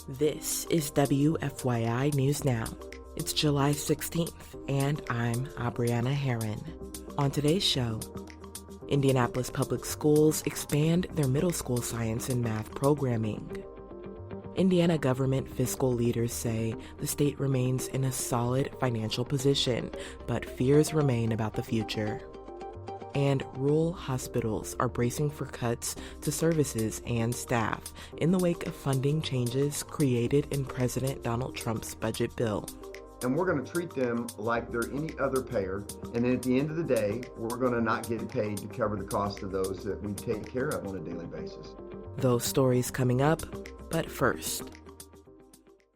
This is WFYI News Now. It's July 16th, and I'm Abriana Herron. On today's show, Indianapolis Public Schools expand their middle school science and math programming. Indiana government fiscal leaders say the state remains in a solid financial position, but fears remain about the future. And rural hospitals are bracing for cuts to services and staff in the wake of funding changes created in President Donald Trump's budget bill. And we're going to treat them like they're any other payer. And then at the end of the day, we're going to not get paid to cover the cost of those that we take care of on a daily basis. Those stories coming up, but first.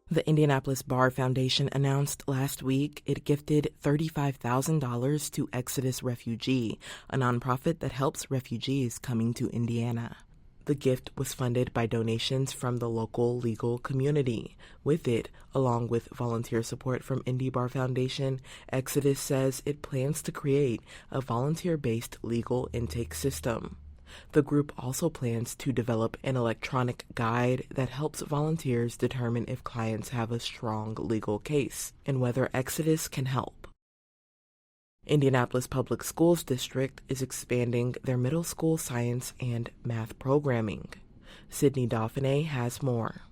The Indianapolis Bar Foundation announced last week it gifted $35,000 to Exodus Refugee, a nonprofit that helps refugees coming to Indiana. The gift was funded by donations from the local legal community. With it, along with volunteer support from IndyBar Foundation, Exodus says it plans to create a volunteer-based legal intake system. The group also plans to develop an electronic guide that helps volunteers determine if clients have a strong legal case and whether Exodus can help. Indianapolis Public Schools District is expanding their middle school science and math programming. Drew Daudelin has more.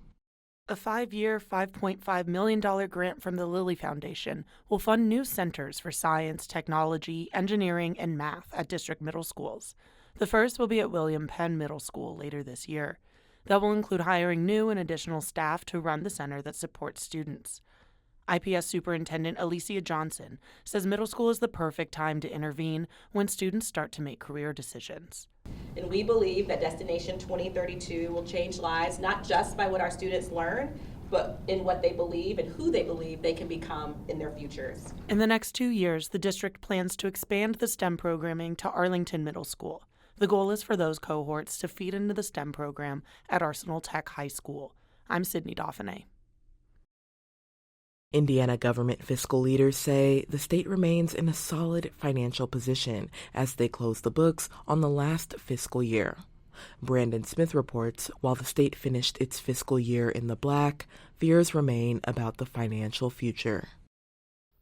A 5-year, $5.5 million grant from the Lilly Foundation will fund new centers for science, technology, engineering, and math at district middle schools. The first will be at William Penn Middle School later this year. That will include hiring new and additional staff to run the center that supports students. IPS Superintendent Alicia Johnson says middle school is the perfect time to intervene when students start to make career decisions. And we believe that Destination 2032 will change lives, not just by what our students learn, but in what they believe and who they believe they can become in their futures. In the next 2 years, the district plans to expand the STEM programming to Arlington Middle School. The goal is for those cohorts to feed into the STEM program at Arsenal Tech High School. I'm Drew Daudelin. Indiana government fiscal leaders say the state remains in a solid financial position as they close the books on the last fiscal year. Brandon Smith reports while the state finished its fiscal year in the black, fears remain about the financial future.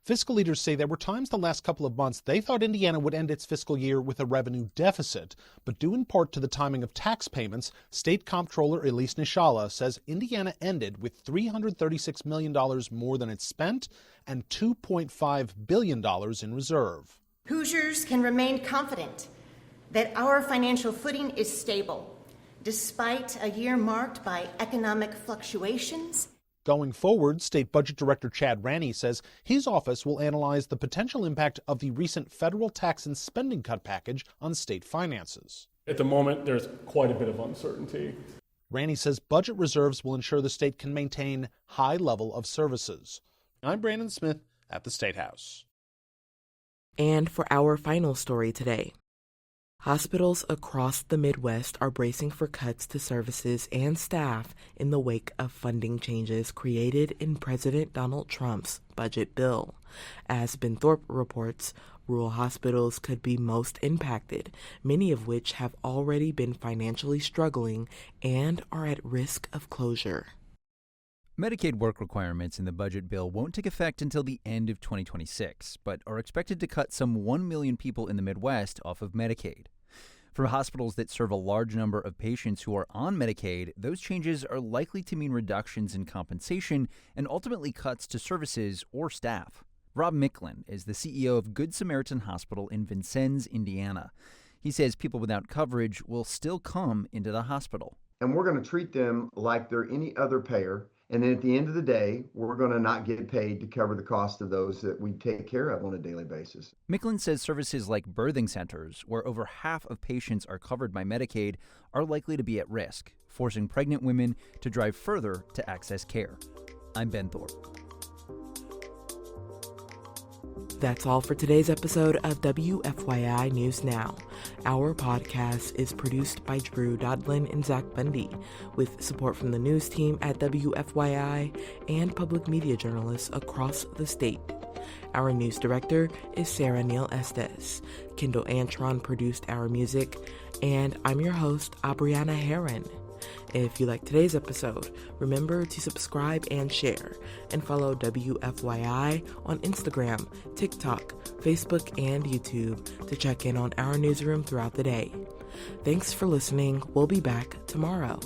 Fiscal leaders say there were times the last couple of months they thought Indiana would end its fiscal year with a revenue deficit, but due in part to the timing of tax payments, State Comptroller Elise Nishala says Indiana ended with $336 million more than it spent and $2.5 billion in reserve. Hoosiers can remain confident that our financial footing is stable, despite a year marked by economic fluctuations. Going forward, State Budget Director Chad Ranney says his office will analyze the potential impact of the recent federal tax and spending cut package on state finances. At the moment, there's quite a bit of uncertainty. Ranney says budget reserves will ensure the state can maintain high level of services. I'm Brandon Smith at the State House. And for our final story today, hospitals across the Midwest are bracing for cuts to services and staff in the wake of funding changes created in President Donald Trump's budget bill. As Ben Thorpe reports, rural hospitals could be most impacted, many of which have already been financially struggling and are at risk of closure. Medicaid work requirements in the budget bill won't take effect until the end of 2026, but are expected to cut some 1 million people in the Midwest off of Medicaid. For hospitals that serve a large number of patients who are on Medicaid, those changes are likely to mean reductions in compensation and ultimately cuts to services or staff. Rob Micklin is the CEO of Good Samaritan Hospital in Vincennes, Indiana. He says people without coverage will still come into the hospital. And we're going to treat them like they're any other payer. And then at the end of the day, we're going to not get paid to cover the cost of those that we take care of on a daily basis. Micklin says services like birthing centers, where over half of patients are covered by Medicaid, are likely to be at risk, forcing pregnant women to drive further to access care. I'm Ben Thorpe. That's all for today's episode of WFYI News Now. Our podcast is produced by Drew Daudelin and Zach Bundy, with support from the news team at WFYI and public media journalists across the state. Our news director is Sarah Neal-Estes. Kendall Antron produced our music, and I'm your host, Abriana Herron. If you like today's episode, remember to subscribe and share, and follow WFYI on Instagram, TikTok, Facebook, and YouTube to check in on our newsroom throughout the day. Thanks for listening. We'll be back tomorrow.